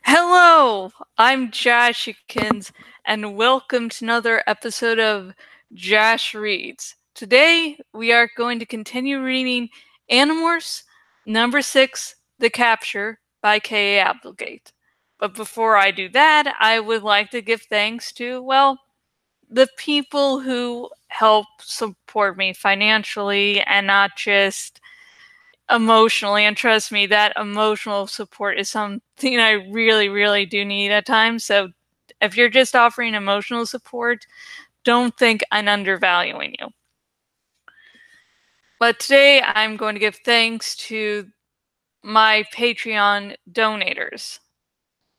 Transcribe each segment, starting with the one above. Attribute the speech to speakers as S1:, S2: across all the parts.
S1: Hello, I'm Jashikins, and welcome to another episode of Jash Reads. Today, we are going to continue reading Animorphs, number 6, The Capture by K.A. Applegate. But before I do that, I would like to give thanks to, the people who help support me financially and not just emotionally. And trust me, that emotional support is something I really, really do need at times. So if you're just offering emotional support, don't think I'm undervaluing you. But today I'm going to give thanks to my Patreon donators.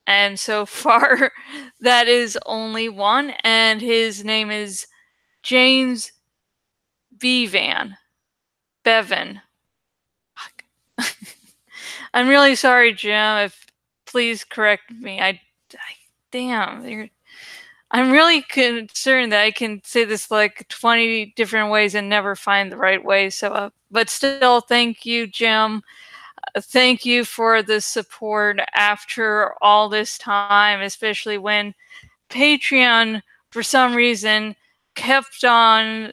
S1: And so far, that is only one, and his name is James Bevan. I'm really sorry, Jim. If please correct me. Damn, I'm really concerned that I can say this like 20 different ways and never find the right way. So, but still, thank you, Jim. Thank you for the support after all this time, especially when Patreon, for some reason, kept on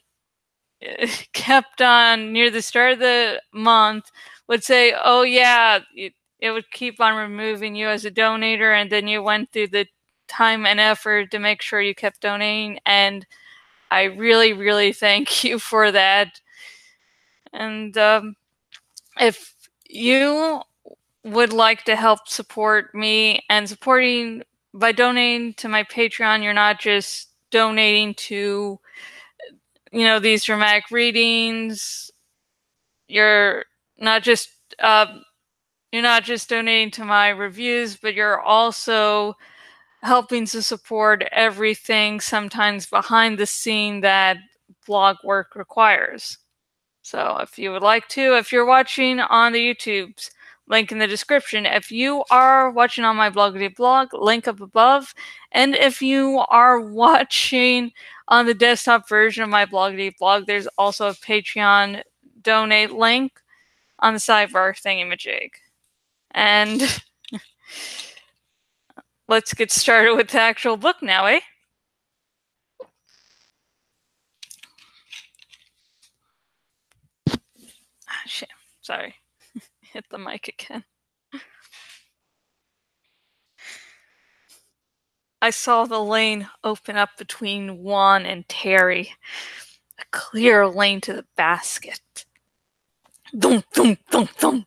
S1: near the start of the month would say, oh yeah, it would keep on removing you as a donator, and then you went through the time and effort to make sure you kept donating, and I really, really thank you for that. And if you would like to help support me and supporting by donating to my Patreon, you're not just donating to these dramatic readings. You're not just uh, you're not just donating to my reviews, but you're also helping to support everything sometimes behind the scene that blog work requires. So if you would like to, if you're watching on the YouTubes, link in the description. If you are watching on my blog, link up above. And if you are watching on the desktop version of my blog, there's also a Patreon donate link on the sidebar thingamajig. And let's get started with the actual book now, eh? Ah, shit. Sorry. Hit the mic again. I saw the lane open up between Juan and Terry. A clear lane to the basket. Thunk, thunk, thunk, thunk.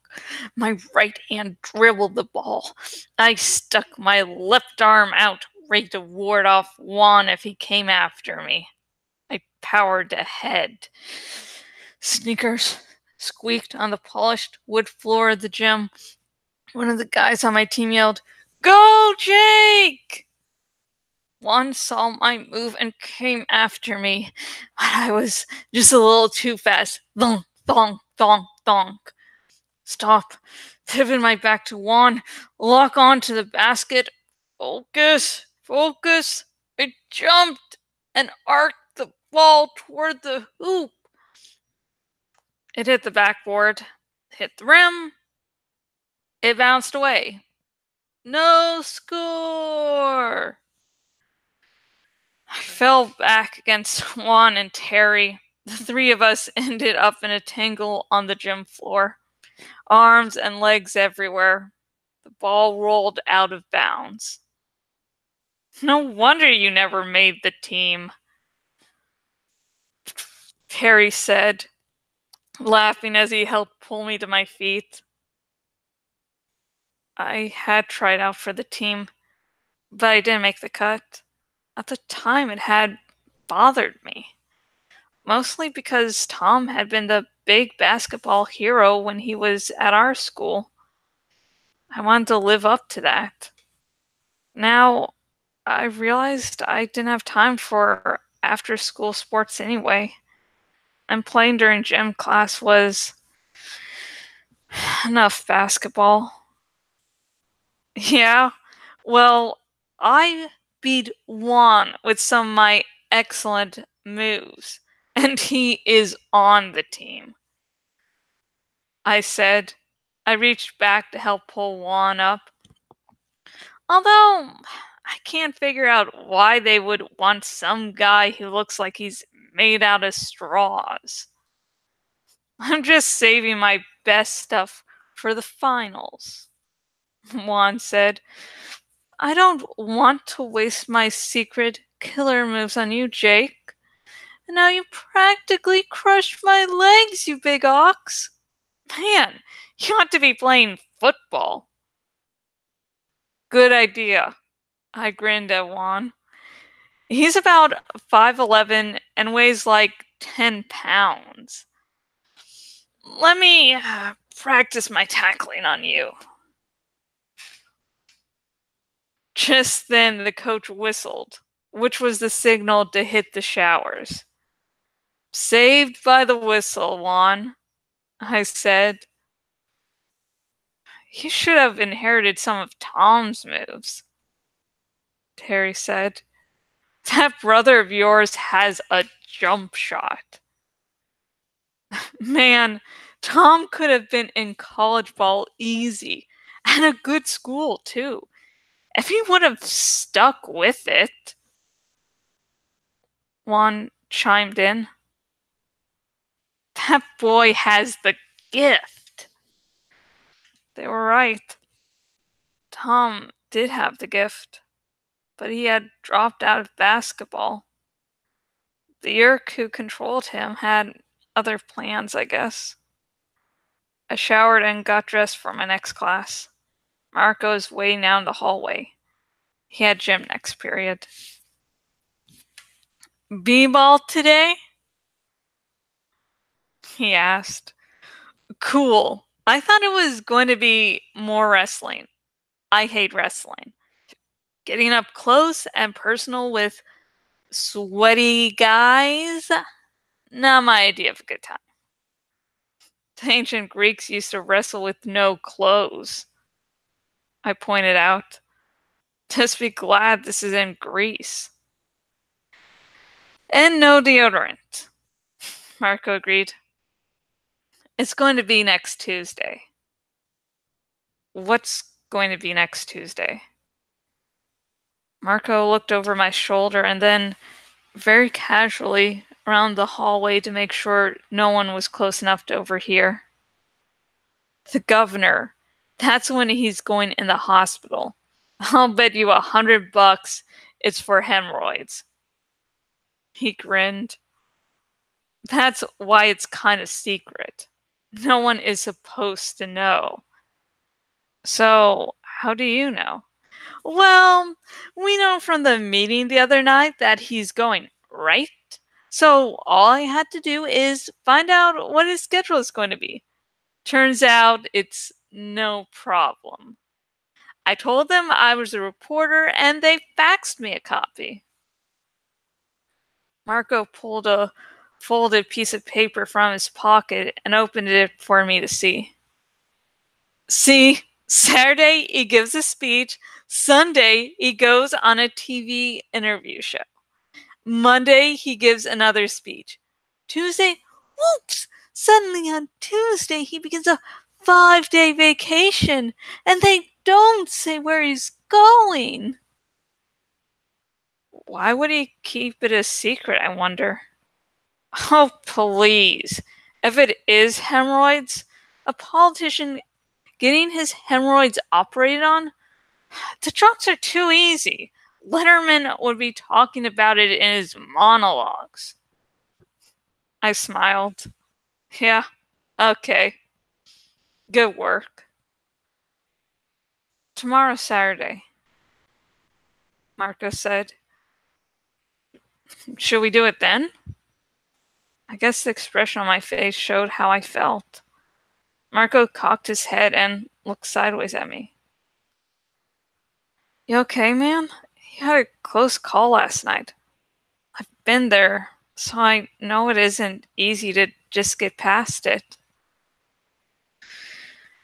S1: My right hand dribbled the ball. I stuck my left arm out, ready to ward off Juan if he came after me. I powered ahead. Sneakers squeaked on the polished wood floor of the gym. One of the guys on my team yelled, "Go, Jake!" Juan saw my move and came after me, but I was just a little too fast. Thonk, thonk, thonk, thonk. Stop. Pivot my back to Juan. Lock on to the basket. Focus. Focus. I jumped and arced the ball toward the hoop. It hit the backboard, hit the rim. It bounced away. No score. I fell back against Juan and Terry. The three of us ended up in a tangle on the gym floor. Arms and legs everywhere. The ball rolled out of bounds. No wonder you never made the team, Terry said, laughing as he helped pull me to my feet. I had tried out for the team, but I didn't make the cut. At the time, it had bothered me. Mostly because Tom had been the big basketball hero when he was at our school. I wanted to live up to that. Now, I realized I didn't have time for after school sports anyway. And playing during gym class was enough basketball. Yeah, well, I beat Juan with some of my excellent moves, and he is on the team, I said. I reached back to help pull Juan up. Although, I can't figure out why they would want some guy who looks like he's made out of straws. I'm just saving my best stuff for the finals, Juan said. I don't want to waste my secret killer moves on you, Jake. And now you practically crushed my legs, you big ox. Man, you ought to be playing football. Good idea. I grinned at Juan. He's about 5'11" and weighs like 10 pounds. Let me practice my tackling on you. Just then the coach whistled, which was the signal to hit the showers. Saved by the whistle, Juan, I said. You should have inherited some of Tom's moves, Terry said. That brother of yours has a jump shot. Man, Tom could have been in college ball easy, and a good school, too, if he would have stuck with it. Juan chimed in. That boy has the gift. They were right. Tom did have the gift, but he had dropped out of basketball. The Yerk who controlled him had other plans, I guess. I showered and got dressed for my next class. Marco was waiting down the hallway. He had gym next period. B-ball today? He asked. Cool. I thought it was going to be more wrestling. I hate wrestling. Getting up close and personal with sweaty guys? Not my idea of a good time. The ancient Greeks used to wrestle with no clothes, I pointed out. Just be glad this is in Greece. And no deodorant, Marco agreed. It's going to be next Tuesday. What's going to be next Tuesday? Marco looked over my shoulder and then, very casually, around the hallway to make sure no one was close enough to overhear. The governor. That's when he's going in the hospital. I'll bet you $100 it's for hemorrhoids. He grinned. That's why it's kind of secret. No one is supposed to know. So, how do you know? Well, we know from the meeting the other night that he's going, right? So, all I had to do is find out what his schedule is going to be. Turns out it's no problem. I told them I was a reporter and they faxed me a copy. Marco pulled a folded piece of paper from his pocket and opened it for me to see. See, Saturday he gives a speech, Sunday he goes on a TV interview show. Monday he gives another speech. Tuesday, whoops, suddenly on Tuesday he begins a 5-day vacation and they don't say where he's going. Why would he keep it a secret, I wonder? Oh, please. If it is hemorrhoids, a politician getting his hemorrhoids operated on? The jokes are too easy. Letterman would be talking about it in his monologues. I smiled. Yeah, okay. Good work. Tomorrow's Saturday, Marco said. Should we do it then? I guess the expression on my face showed how I felt. Marco cocked his head and looked sideways at me. You okay, man? You had a close call last night. I've been there, so I know it isn't easy to just get past it.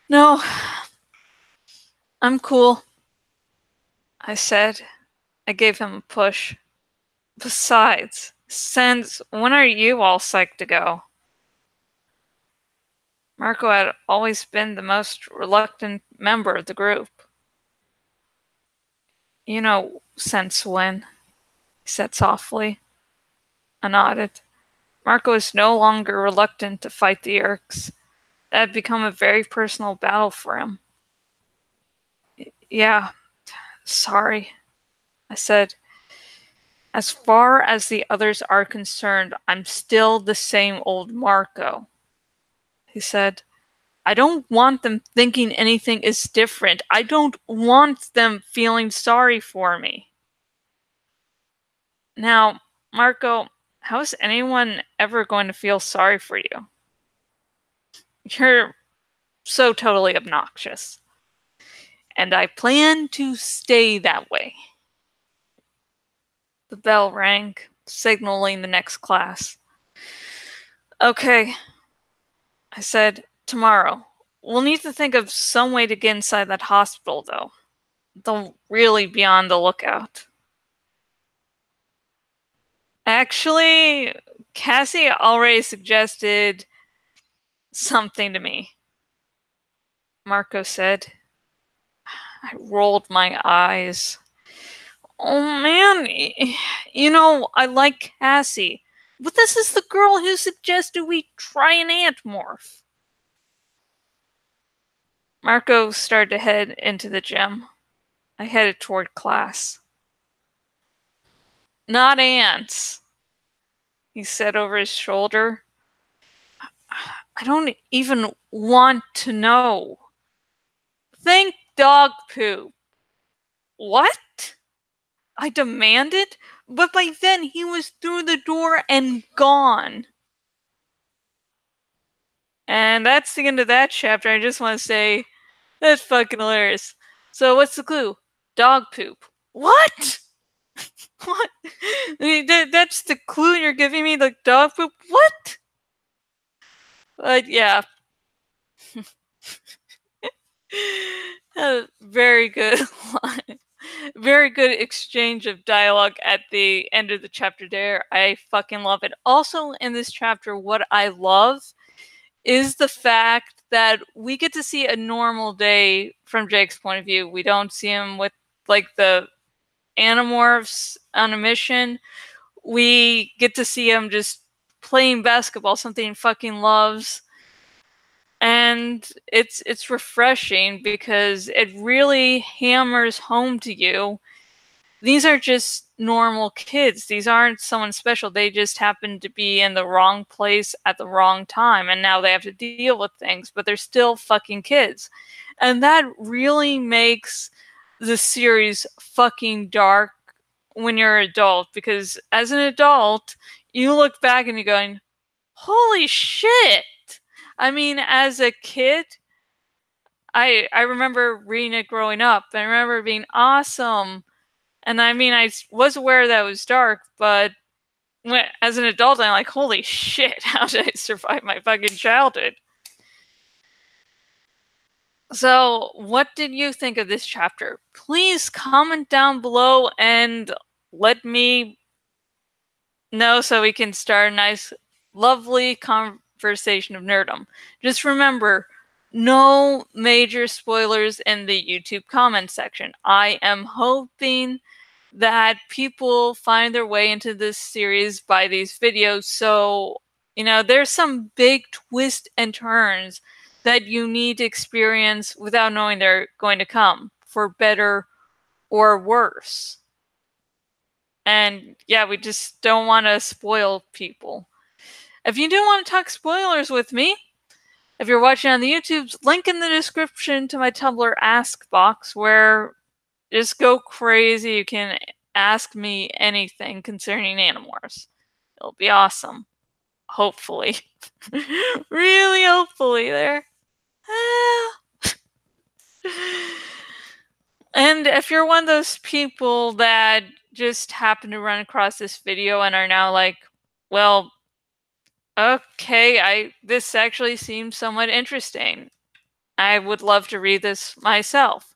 S1: No, I'm cool, I said. I gave him a push. Besides, since when are you all psyched to go? Marco had always been the most reluctant member of the group. You know, since when? He said softly. I nodded. Marco is no longer reluctant to fight the Urks. That had become a very personal battle for him. Yeah, sorry, I said. As far as the others are concerned, I'm still the same old Marco. He said, I don't want them thinking anything is different. I don't want them feeling sorry for me. Now, Marco, how is anyone ever going to feel sorry for you? You're so totally obnoxious. And I plan to stay that way. The bell rang, signaling the next class. Okay, I said, tomorrow. We'll need to think of some way to get inside that hospital, though. They'll really be on the lookout. Actually, Cassie already suggested something to me, Marco said. I rolled my eyes. Oh man, you know, I like Cassie, but this is the girl who suggested we try an Animorph. Marco started to head into the gym. I headed toward class. Not ants, he said over his shoulder. I don't even want to know. Think dog poop. What? I demanded, but by then he was through the door and gone. And that's the end of that chapter. I just want to say, that's fucking hilarious. So what's the clue? Dog poop. What? What? That's the clue you're giving me? Like dog poop? What? But yeah. Very good line. Very good exchange of dialogue at the end of the chapter there. I fucking love it. Also in this chapter, what I love is the fact that we get to see a normal day from Jake's point of view. We don't see him with like the Animorphs on a mission. We get to see him just playing basketball, something he fucking loves. And it's refreshing because it really hammers home to you. These are just normal kids. These aren't someone special. They just happen to be in the wrong place at the wrong time, and now they have to deal with things, but they're still fucking kids. And that really makes the series fucking dark when you're an adult, because as an adult, you look back and you're going, holy shit! I mean, as a kid, I remember reading it growing up. I remember it being awesome. And I mean, I was aware that it was dark, but as an adult, I'm like, holy shit, how did I survive my fucking childhood? So, what did you think of this chapter? Please comment down below and let me know so we can start a nice, lovely conversation of nerdom. Just remember, no major spoilers in the YouTube comment section. I am hoping that people find their way into this series by these videos, so, you know, there's some big twists and turns that you need to experience without knowing they're going to come, for better or worse. And yeah, we just don't want to spoil people. If you do want to talk spoilers with me, if you're watching on the YouTubes, link in the description to my Tumblr Ask box, where just go crazy. You can ask me anything concerning Animorphs. It'll be awesome. Hopefully. Really hopefully there. And if you're one of those people that just happen to run across this video and are now like, well, okay, this actually seems somewhat interesting. I would love to read this myself.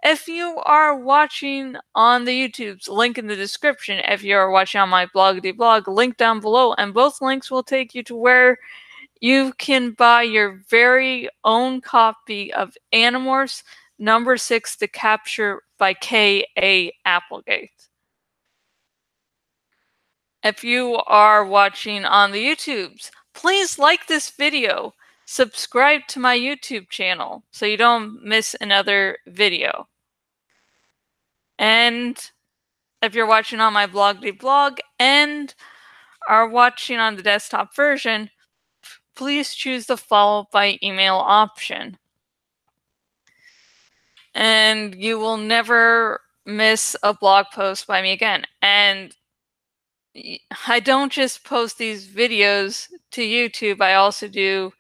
S1: If you are watching on the YouTube's link in the description, if you are watching on my bloggity blog, link down below, and both links will take you to where you can buy your very own copy of Animorphs, number 6, The Capture by K.A. Applegate. If you are watching on the YouTubes, please like this video. Subscribe to my YouTube channel so you don't miss another video. And if you're watching on my blog and are watching on the desktop version, please choose the follow by email option. And you will never miss a blog post by me again. And I don't just post these videos to YouTube, I also do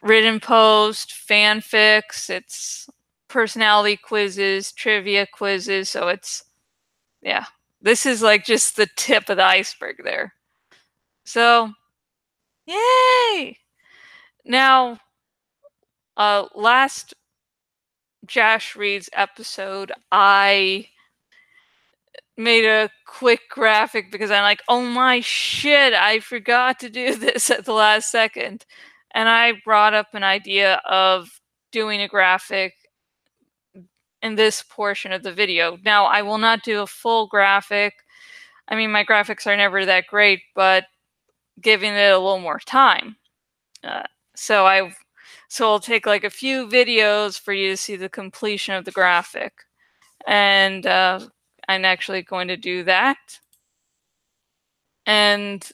S1: written post, fanfics, it's personality quizzes, trivia quizzes, so it's, yeah. This is like just the tip of the iceberg there. So, yay! Now, last Jash Reads episode, I made a quick graphic because I'm like, oh my shit, I forgot to do this at the last second. And I brought up an idea of doing a graphic in this portion of the video. Now, I will not do a full graphic. I mean, my graphics are never that great, but giving it a little more time. So I'll take like a few videos for you to see the completion of the graphic. And I'm actually going to do that. And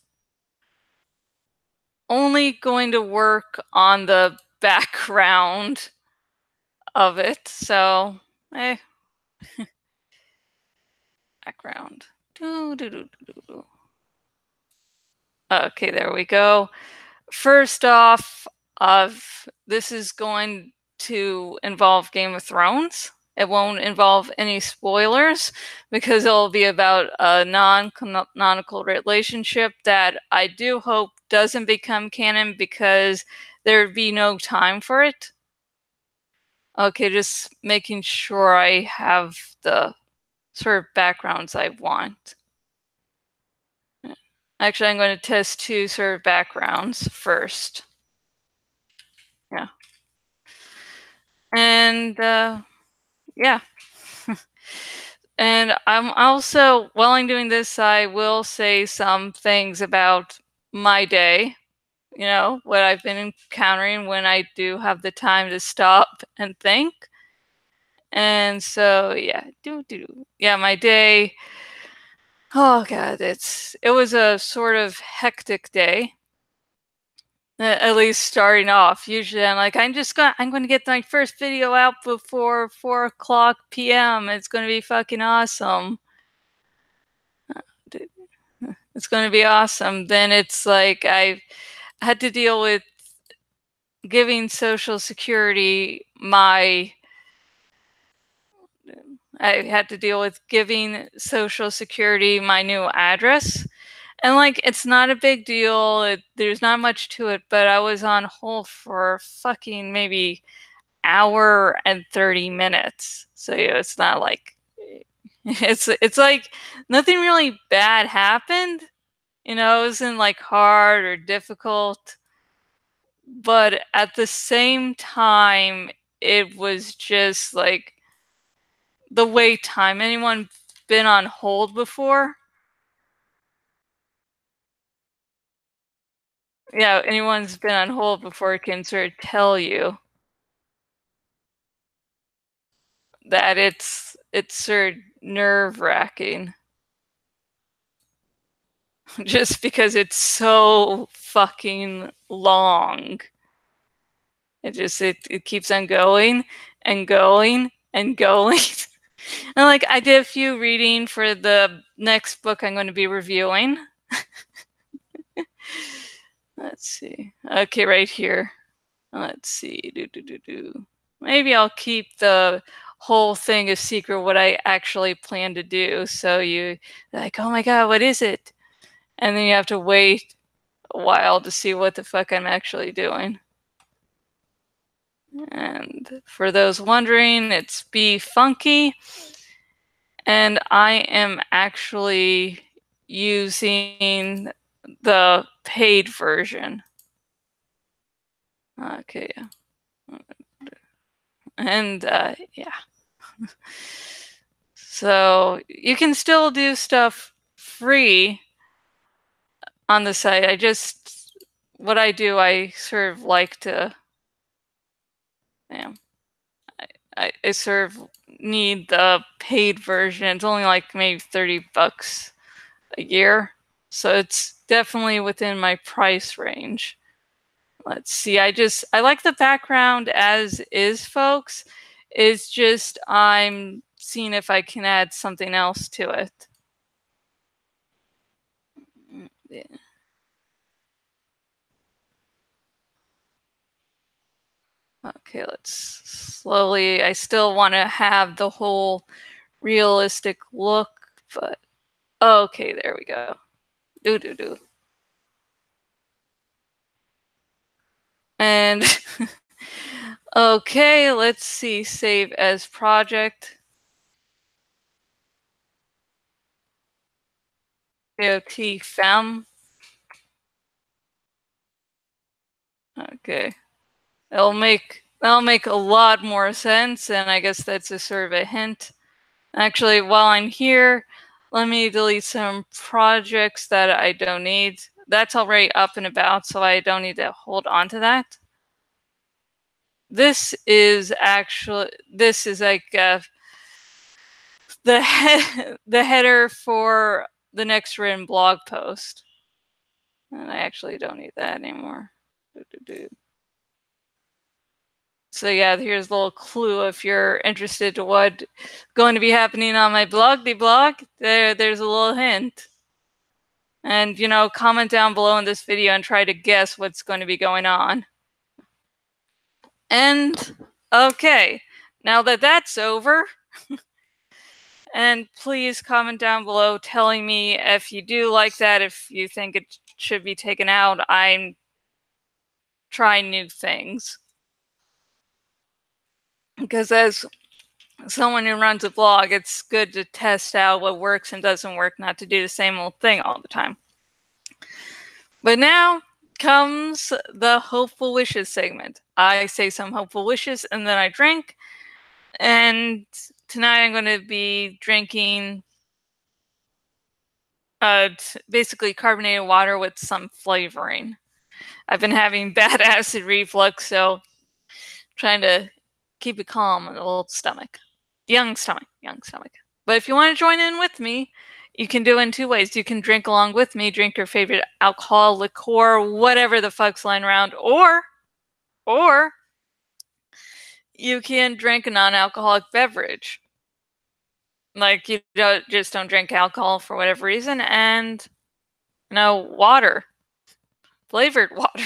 S1: only going to work on the background of it. So, background. Okay, there we go. First off, this is going to involve Game of Thrones. It won't involve any spoilers because it'll be about a non-canonical relationship that I do hope doesn't become canon because there'd be no time for it. Okay, just making sure I have the sort of backgrounds I want. Actually, I'm going to test 2 sort of backgrounds first. Yeah. And yeah. And I'm also, while I'm doing this, I will say some things about my day, you know, what I've been encountering when I do have the time to stop and think. And so, yeah, yeah, my day, oh god, it was a sort of hectic day. At least starting off. Usually I'm like, I'm going to get my first video out before 4:00 p.m. It's going to be fucking awesome. It's going to be awesome. Then it's like I had to deal with giving Social Security my new address. And like, it's not a big deal. There's not much to it, but I was on hold for fucking maybe hour and 30 minutes. So yeah, it's not like it's like nothing really bad happened. You know, it wasn't like hard or difficult. But at the same time, it was just like the wait time. Anyone been on hold before? Yeah, anyone's been on hold before can sort of tell you that it's sort of nerve-wracking. Just because it's so fucking long. It keeps on going and going and going. And like, I did a few reading for the next book I'm going to be reviewing. Let's see. Okay, right here. Let's see. Maybe I'll keep the whole thing a secret what I actually plan to do. So you're like, oh my god, what is it? And then you have to wait a while to see what the fuck I'm actually doing. And for those wondering, it's Be Funky. And I am actually using the paid version. Okay. And yeah. So you can still do stuff free on the site. What I do, I sort of like to, I sort of need the paid version. It's only like maybe $30 a year. So it's definitely within my price range. Let's see, I like the background as is, folks. It's just I'm seeing if I can add something else to it. Yeah. Okay, let's slowly, I still want to have the whole realistic look, but okay, there we go. Do. And okay, let's see, save as project. GOT found. Okay. That'll make a lot more sense, and I guess that's a sort of a hint. Actually, while I'm here, let me delete some projects that I don't need. That's already up and about, so I don't need to hold on to that. This is like the header for the next written blog post, and I actually don't need that anymore. So yeah, here's a little clue if you're interested to what's going to be happening on my blog. There's a little hint. And, comment down below in this video and try to guess what's going to be going on. And, okay, now that that's over, and please comment down below telling me if you do like that, if you think it should be taken out. I'm trying new things. Because as someone who runs a blog, it's good to test out what works and doesn't work, not to do the same old thing all the time. But now comes the hopeful wishes segment. I say some hopeful wishes and then I drink. And tonight I'm going to be drinking basically carbonated water with some flavoring. I've been having bad acid reflux, so trying to keep it calm in the old stomach. Young stomach. But if you want to join in with me, you can do it in two ways. You can drink along with me, drink your favorite alcohol, liqueur, whatever the fuck's lying around, or you can drink a non-alcoholic beverage. Like, you just don't drink alcohol for whatever reason, and water, flavored water,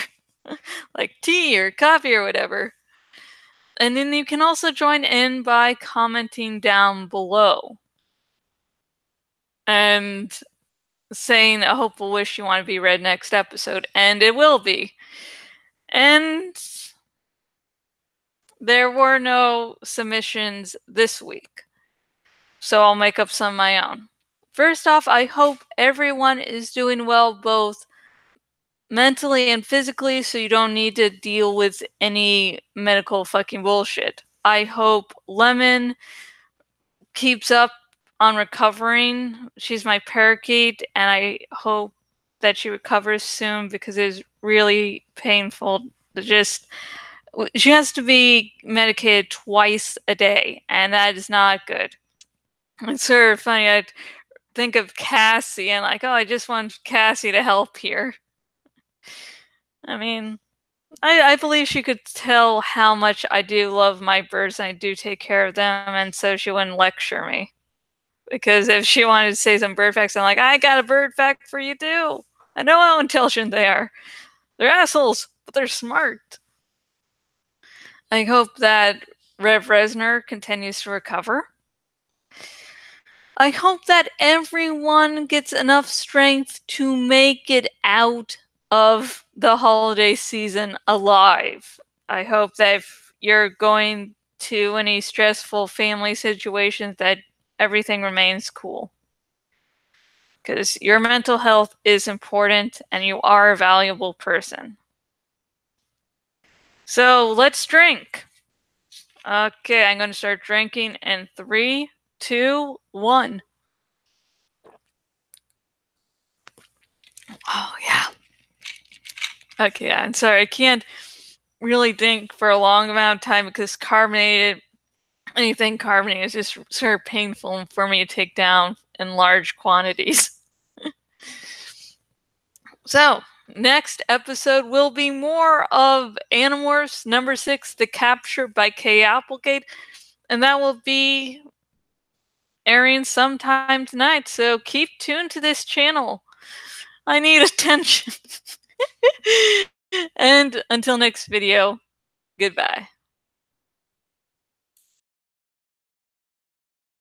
S1: like tea or coffee or whatever. And then you can also join in by commenting down below and saying a hopeful wish you want to be read next episode, and it will be. And there were no submissions this week, so I'll make up some of my own. First off, I hope everyone is doing well both mentally and physically, so you don't need to deal with any medical fucking bullshit. I hope Lemon keeps up on recovering. She's my parakeet, and I hope that she recovers soon because it's really painful to just. She has to be medicated twice a day, and that is not good. It's sort of funny. I think of Cassie and like, oh, I just want Cassie to help here. I mean, I believe she could tell how much I do love my birds and I do take care of them, and so she wouldn't lecture me. Because if she wanted to say some bird facts, I'm like, I got a bird fact for you too. I know how intelligent they are. They're assholes, but they're smart. I hope that Rev Resner continues to recover. I hope that everyone gets enough strength to make it out of the holiday season alive. I hope that if you're going to any stressful family situations, that everything remains cool. Because your mental health is important and you are a valuable person. So let's drink. Okay, I'm going to start drinking in 3, 2, 1. Oh, yeah. Okay, I'm sorry. I can't really drink for a long amount of time because anything carbonated is just sort of painful for me to take down in large quantities. So, next episode will be more of Animorphs number 6, The Capture by Kay Applegate, and that will be airing sometime tonight, so keep tuned to this channel. I need attention. And until next video, goodbye.